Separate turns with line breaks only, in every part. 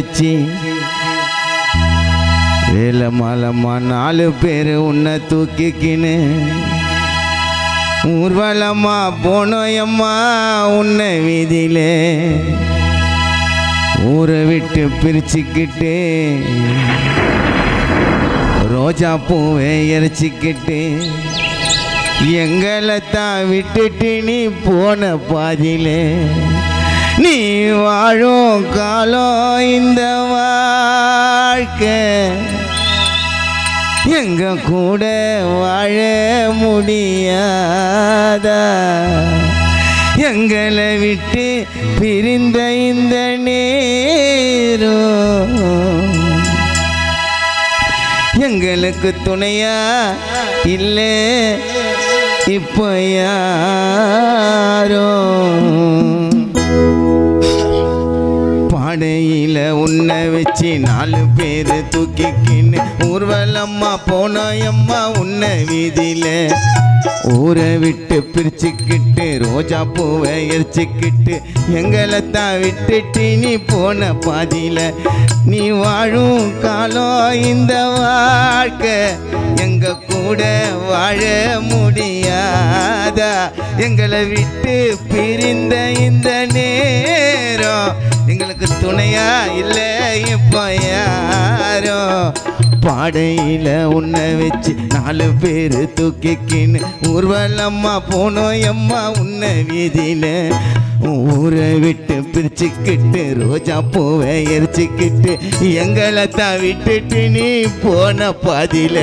வச்சு வேலை மாலம்மா 4 பேர் உன்னை தூக்கிக்கின்னு ஊர்வலம்மா போனோயம்மா உன்னை வீதியிலே ஊரை விட்டு பிரிச்சுக்கிட்டு ரோஜா பூவை எரிச்சிக்கிட்டு எங்களை தான் விட்டுட்டு நீ போன பாதியிலே நீ வாழும் காலம் இந்த வாழ்க்கை எங்க கூட வாழ முடியாதா எங்களை விட்டு பிரிந்த இந்த நேரம் எங்களுக்கு துணையா இல்லை இப்போ யாரோ பாடையில் உன்னை வச்சு 4 பேர் தூக்கிக்கின்னு ஊர்வலம்மா போனோயம்மா உன்னை வீதியில ஊரை விட்டு பிரிச்சுக்கிட்டு ரோஜா பூவை எரிச்சிக்கிட்டு எங்களை தான் விட்டுட்டு நீ போன பாதியில நீ வாழும் காலம் இந்த வாழ்க்கை எங்க கூட வாழ முடியாதா எங்களை விட்டு பிரிந்த இந்த நேரம் எங்களுக்கு துணையா இல்லை இப்போ யாரோ பாடையில் உன்னை வச்சு 4 பேர் தூக்கிக்கின்னு ஊர்வலம்மா போனோயம்மா உன்னை வீதியில ஊரை விட்டு பிரிச்சுக்கிட்டு ரோஜா பூவை எரிச்சிக்கிட்டு எங்களை தான் விட்டுட்டு நீ போன பாதியில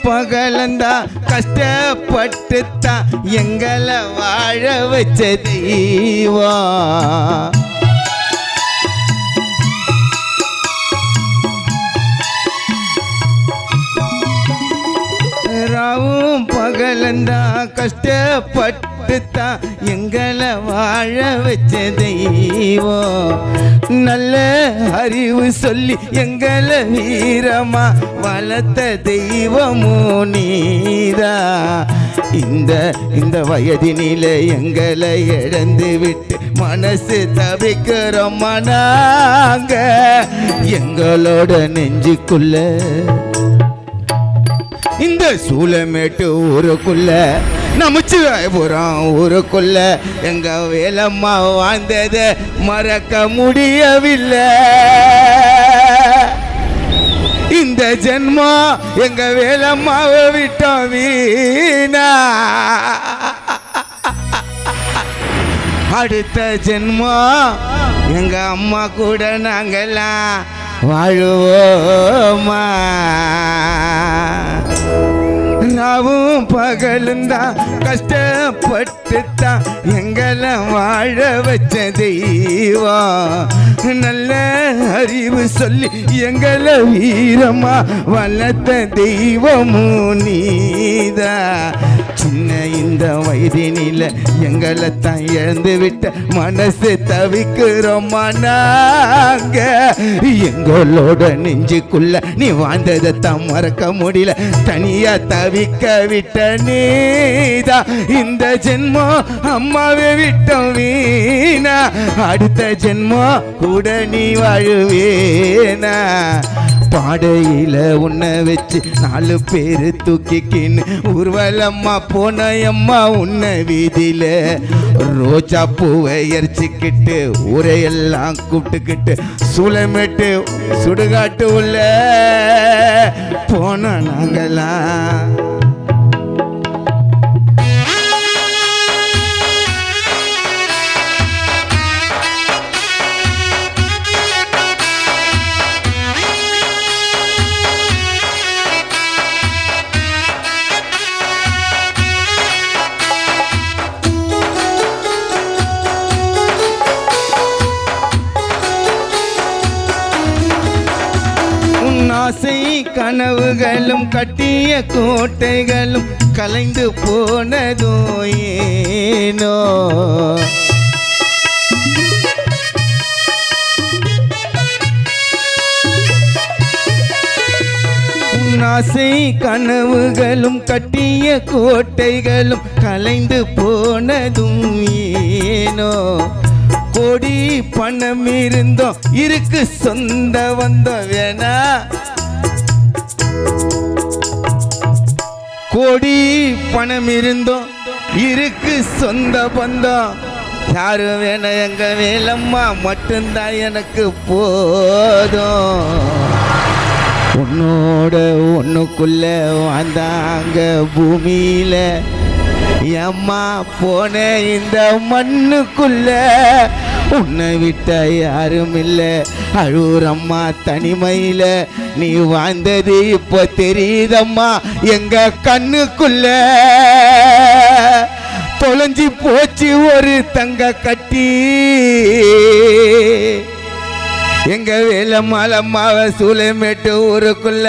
பகலந்தா கஷ்டப்பட்டுத்தான் எங்களை வாழ வச்ச தெய்வம் ராவும் பகலந்தா கஷ்டப்பட்டுத்தான் எங்களை வாழ வச்ச தெய்வம் நல்ல அறிவு சொல்லி எங்களை வீரமா வளர்த்த தெய்வமோ நீதா இந்த வயதினில எங்களை இழந்து விட்டு மனசு தவிக்கிறோமா நாங்க எங்களோட நெஞ்சுக்குள்ள இந்த சூளமேட்டு ஊருக்குள்ள நமச்சிவாயபுரம் ஊருக்குள்ள எங்க வேலம்மா வாழ்ந்ததை மறக்க முடியவில்லை இந்த ஜென்மம் எங்க வேலம்மாவை விட்டோம் வீணா அடுத்த ஜென்மம் எங்க அம்மா கூட நாங்கெல்லாம் வாழுவோமா நாவும் பகலுந்தான் கஷ்டப்பட்டுத்தான் எங்களை வாழ வச்ச தெய்வம் நல்ல அறிவு சொல்லி எங்களை வீரமா வளர்த்த தெய்வமும் நீதா சின்ன இந்த வயதினில எங்களை தான் இழந்து விட்ட மனசு தவிக்கிறோமா நாங்க எங்களோட நெஞ்சுக்குள்ள நீ வாழ்ந்ததை தான் மறக்க முடியல தனியா தவிக்க விட்ட நீதா இந்த ஜென்மம் அம்மாவை விட்டோம் வீணா அடுத்த ஜென்மம் கூட நீ வாழுவேனா பாடையில உன்னை வச்சு 4 பேர் தூக்கிக்கின்னு ஊர்வலம்மா போனயம்மா உன்னை வீதியில ரோஜா பூவை எரிச்சிக்கிட்டு ஊரையெல்லாம் கூப்பிட்டுக்கிட்டு சூளமேட்டு சுடுகாட்டு உள்ள போன நாங்களாம் ஆசை கனவுகளும் கட்டிய கோட்டைகளும் கலைந்து போனதோ ஏனோ ஆசை கனவுகளும் கட்டிய கோட்டைகளும் கலைந்து போனதும் ஏனோ கோடி பணம் இருந்தோம் இருக்கு சொந்த வந்தோம் வேணா கோடி பணம் இருந்தோம் இருக்கு சொந்த பந்தம் யாரும் வேணா எங்க வேலம்மா மட்டும்தான் எனக்கு போதும் உன்னோட ஒன்றுக்குள்ள வாழ்ந்தாங்க பூமியில அம்மா போன இந்த மண்ணுக்குள்ள உன்னை விட்ட யாரும் இல்லை அழுறம்மா தனிமையில நீ வாழ்ந்தது இப்போ தெரியுதம்மா எங்க கண்ணுக்குள்ள தொலைஞ்சி போச்சு ஒரு தங்க கட்டி எங்க வேலம்மாளம்மாவ சூளைமேட்டு ஊருக்குள்ள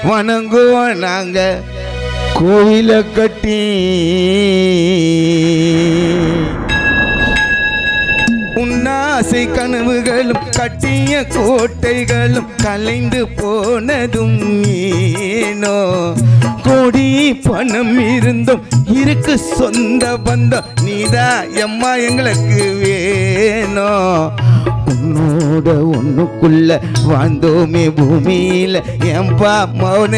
வணங்குவோம் நாங்க கோவில கட்டி உன்னாசை கனவுகளும் கட்டிய கோட்டைகளும் கலைந்து போனதும் ஏனோ கோடி பணம் இருந்தும் இருக்கு சொந்த பந்தம் நீதான் எம்மா எங்களுக்கு வேணும் உன்னோட ஒண்ணுக்குள்ள வாழ்ந்தோமே பூமியில எம்பா மௌன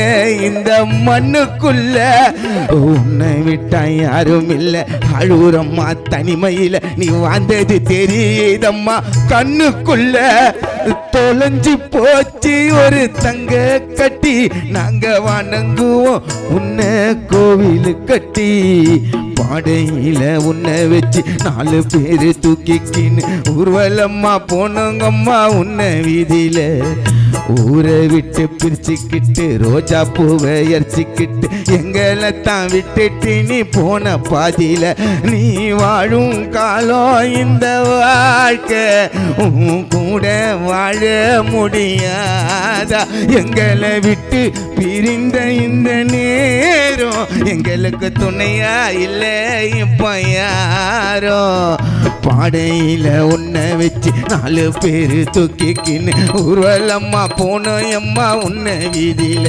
இந்த மண்ணுக்குள்ள உன்னை விட்டா யாரும் இல்லை அழுறம்மா தனிமையில நீ வாழ்ந்தது தெரியுதம்மா கண்ணுக்குள்ள தொலைஞ்சி போச்சு ஒரு தங்க கட்டி நாங்க வணங்குவோம் உன்னை கோவில் கட்டி பாடையில உன்னை வச்சு 4 பேரு தூக்கிக்கின்னு ஊர்வலம்மா போனோங்கம்மா உன்னை வீதியில ஊரை விட்டு பிரிச்சுக்கிட்டு ரோஜா பூவை எரிச்சிக்கிட்டு எங்களை தான் விட்டுட்டு நீ போன பாதியில நீ வாழும் காலம் இந்த வாழ்க்கை கூட வாழ முடியாதா எங்களை விட்டு பிரிந்த இந்த நேரம் எங்களுக்கு துணையா இல்லை இப்போ யாரோ பாடையில உன்னை வச்சு 4 பேரு தூக்கிக்கின்னு ஊர்வலம்மா போனோம் அம்மா உன்னை வீதியில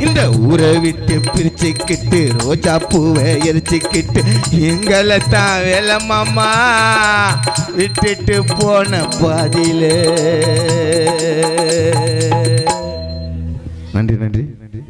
இந்த ஊரை விட்டு பிரிச்சுக்கிட்டு ரோஜா பூவை எரிச்சுக்கிட்டு எங்களை தான் வேலம்மாமா விட்டுட்டு போன பாதியில நன்றி நன்றி நன்றி